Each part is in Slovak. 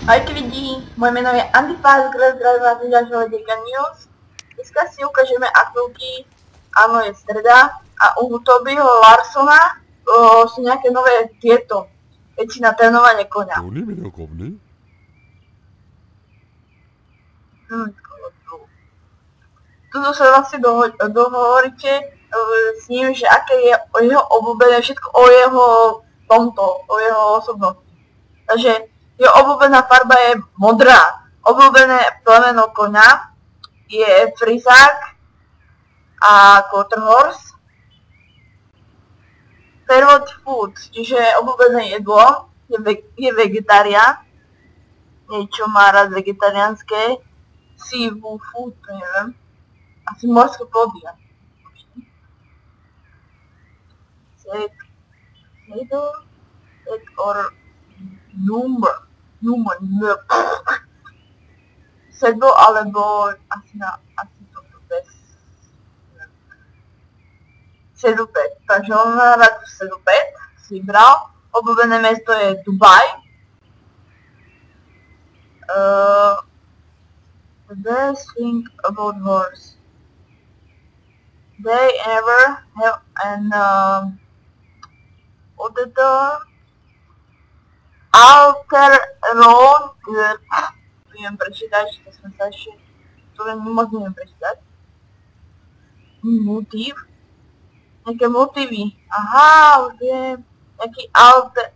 Ahojte lidi, moje jméno je Antifaz, kde zdravím vás z dalšího Děka News. Dneska si ukážeme akvilky, ano je streda, a u Tobyho Larsona sú nejaké nové tieto veci na trénovanie koňa. Tuto sa vlastne dohovoríte s ním, že aké je jeho obľúbené, všetko o jeho osobnosti. Takže jeho obľúbená farba je modrá. Obľúbené plemeno koňa je frizák a quarter horse. Favorite food, čiže obľúbené jedlo je vegetarián. Niečo má rád vegetariánske. Seafood food, to neviem. Asi morské plody. Set or sedlo alebo asi toto bez sedlpet. Takže on má rád sedlpet, si vybral. Obľúbené mesto je Dubaj. The best thing about horse. They ever have an Alteron, neviem prečítať, to moc neviem prečítať. Motiv. Nejaké motivy. Aha, už viem. Nejaký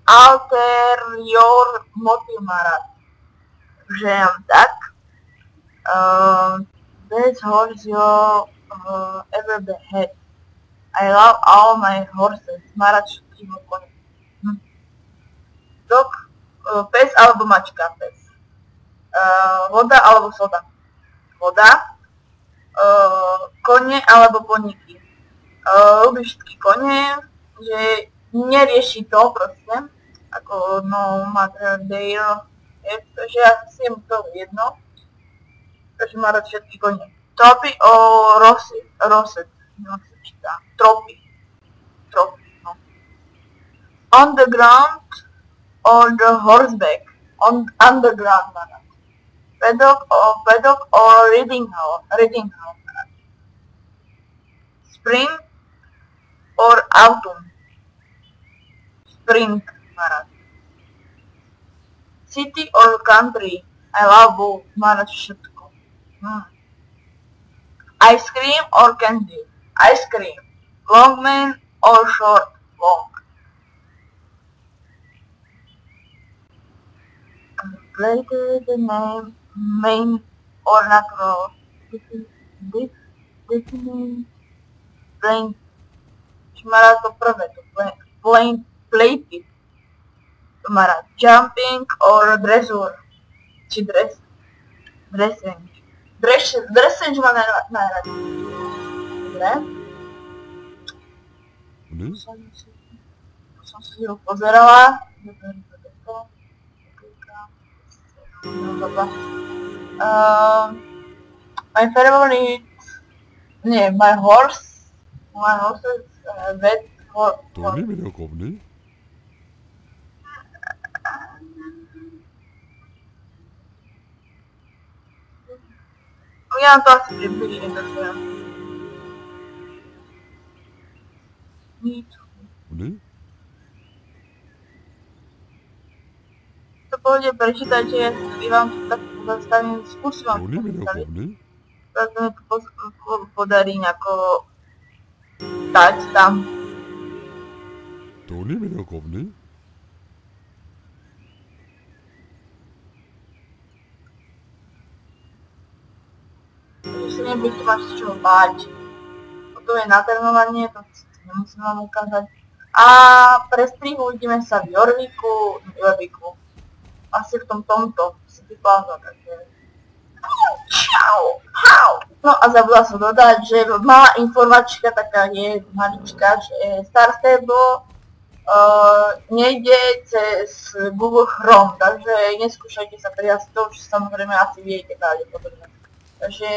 alterior motiv má rád. Takže tak. Best horse you ever had. I love all my horses. Má rád všetkých koní. Dog, pes alebo mačka, pes. Voda alebo soda. Voda. Kone alebo poníky. Ľubí všetky kone, že nerieši to proste. Ako no matter there. Takže asi je mu to jedno. Takže má rád všetky kone. Tropy o Roset. No sa číta. Tropy, no. On the ground or the horseback. Underground mana. Paddock or riding house. Spring or autumn. Spring mana. City or country. I love both. Mana všetko. Ice cream or candy. Ice cream. Long man or short? Long. Calculated the name, main or natural. Definitely plain. Šmará to prvé, to plain plated. Šmará jumping or dressure. Či dressing. Dressing má najradšej. Dobre. Som si ho pozerala. My favorite... Nie, my horse is red horse. To nie veľkovný. Ja to asi približne dostajem. Nič. To pôjde prečítať, že ja vám to tak zastavím, skúsim vám to predstaviť. Preto mi to podarí nejako dať tam. To nie veľkovný. Takže si nebuďte máš z čoho báť. Toto je natrénovanie, to nemusím vám ukázať. A pre strihu uvidíme sa v Jorviku. Asi v tomto si vypláza, takže... Čau! No a zabudla som dodať, že malá informačka taká je malička, že Star Stable nejde cez Google Chrome, takže neskúšajte sa prihlásiť to, čo samozrejme asi viete pravdepodobne. Takže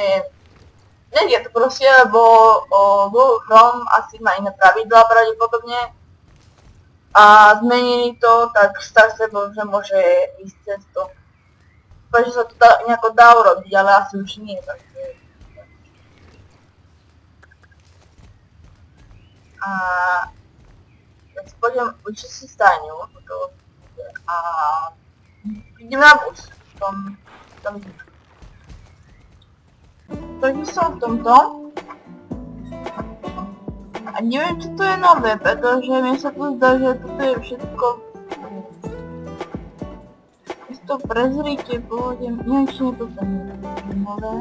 nejde to proste, lebo Google Chrome asi má iné pravidlá pravdepodobne. A zmenili to, tak Star Stable že môže ísť cez to. že sa to nejako dá urobiť, ale asi už nie, takže... A... Tak si pôjdem určite si stáňu, a... idem na bus, tam... Takže som v tomto. A neviem, čo to je nové, pretože mi sa tu zdá, že toto je všetko... to prezrite, pôjdem, neviem, či je to nové.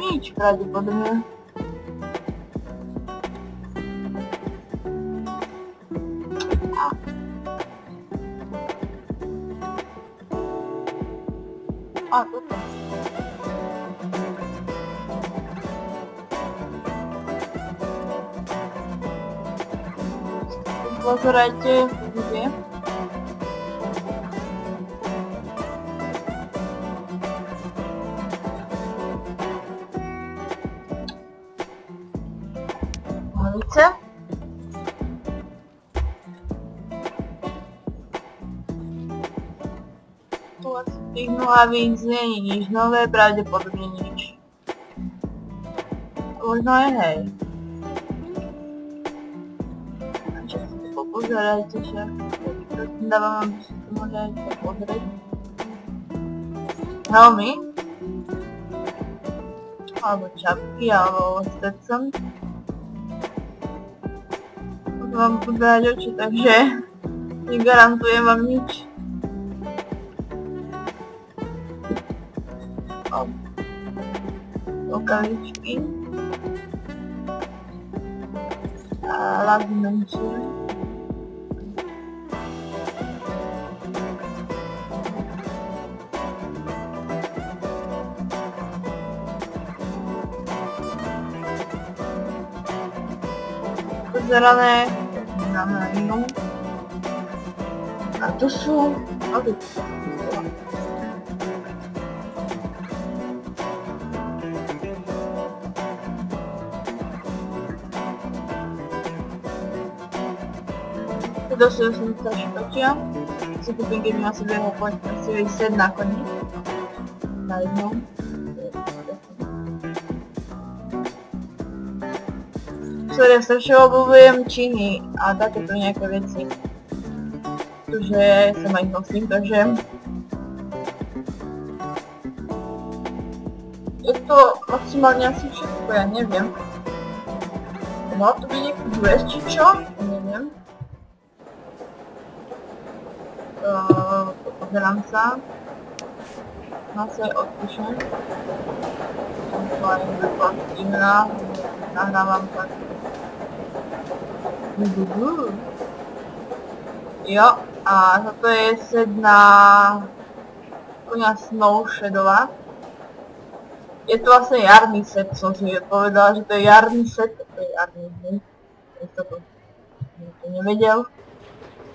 Nič pravdepodobne. A toto. Pozerajte, kde. Malice. Tu asi v tých nohavíc nie je nič nové, pravdepodobne nič. Možno aj hej. Pozerajte sa, dávam, aby si to môžete pozrieť. Helmy. Alebo čapky, alebo Stetson. Potom vám budú dať oči, takže negarantujem vám nič. Rukavičky. A hlavy menšie. Zelené, dáme jinou. A to jsou... To si jsem to špečil. Si kupím, když měla sebe ho pojď, si vyset na koni. Na jednou. Sorry, strašne obľúbujem činy a takéto nejaké veci. Pretože sa ma ich nosím, takže... Je to maximálne asi všetko, ja neviem. Mal to byť nejaký dres či čo? Neviem. Pozerám sa. Má sa aj odpíšem. Som to aj neplatívna. Nahrávam tak. Jo, a toto je set na konia Snow Shadow'a. Je to vlastne jarný set, som si povedala, že to je jarný set, to je jarný, hej. To nevedel.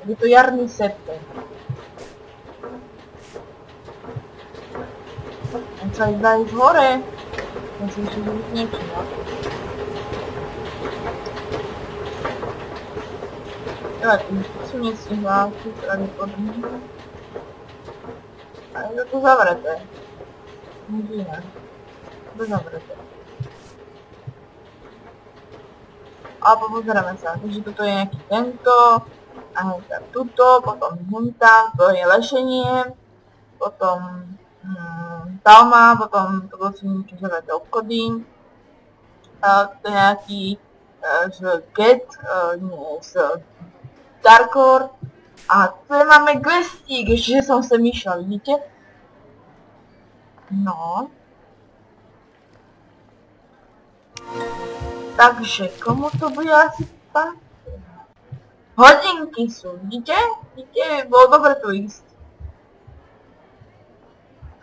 Je to jarný set, On sa zdá ísť hore. On si ešte nevšimla. Ja, tu nestihla, tu pravdepodobne. A je to zavreté. Nič iné. To zavreté. A pozeráme sa, takže toto je nejaký tento, a henta tuto, potom henta, to je lešenie, potom Talma, potom to bolo si niečo zavreté obchody. To je nejaký z Get, nie, z Darkor. A tu máme questík, ešte som sem išiel, vidíte? No. Takže, komu to bude asi páčiť? Hodinky sú, vidíte? Vidíte, bolo dobre tu ísť.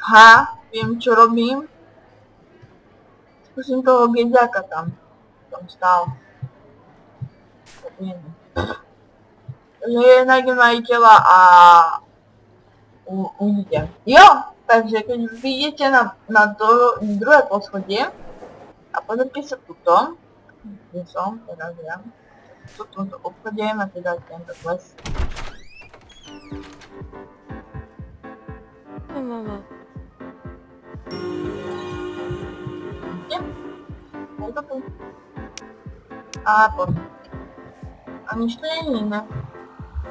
Ha, viem čo robím. Skúsim toho geďaka tam stál. Takže nájdem majiteľa a uvidím. Jo, takže keď vidíte na druhé poschodie a pozrite sa tuto, kde som, teraz ja, v tomto obchode máte dať tento kles. Mama. Je to tu. A potom. A nič to není, ne?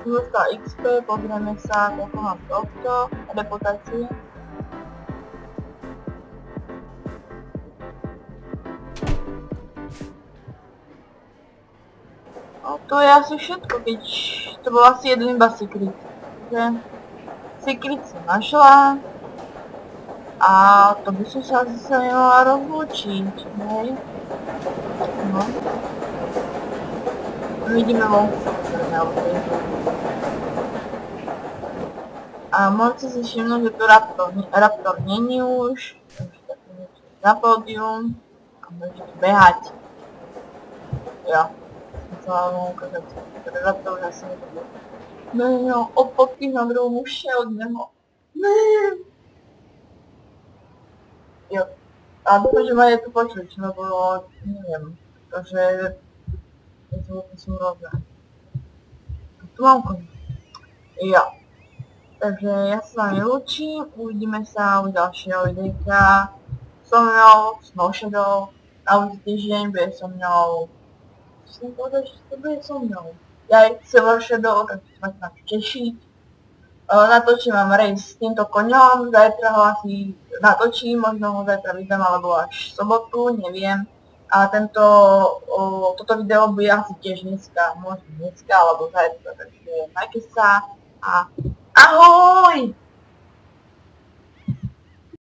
Dostal XP, pozrieme sa, ako mám tohto, reputácie. No to je asi všetko, keď to bol asi jeden iba secret. Takže secret som našla. A to by som sa zase nemala rozlúčiť, hej? No. Vidíme vonku, samozrejme, a môžete si všimnúť, že tu Raptor není už, takže také niečo na pódium a môžete behať. Ja, som chcela vám ukázať, že Raptor už asi nebude. No, opotky na druhom uši od neho. Jo, a dúfam, že ma je tu počuť, lebo neviem, pretože som rôzne. Tu mám koniec. Jo. Takže ja sa s vami lúčim, uvidíme sa u ďalšieho videjka so mnou, s Moshadou. Na budúci týždeň bude so mnou... Chcem povedať, že to bude so mnou. Ja aj Silver Shadow, takže sa na to tešiť. Natočím vám race s týmto koňom, zajtra ho asi natočím, možno ho zajtra vydám alebo až v sobotu, neviem. A toto video bude asi tiež dneska, možno dneska alebo zajtra, takže majte sa a ahoj!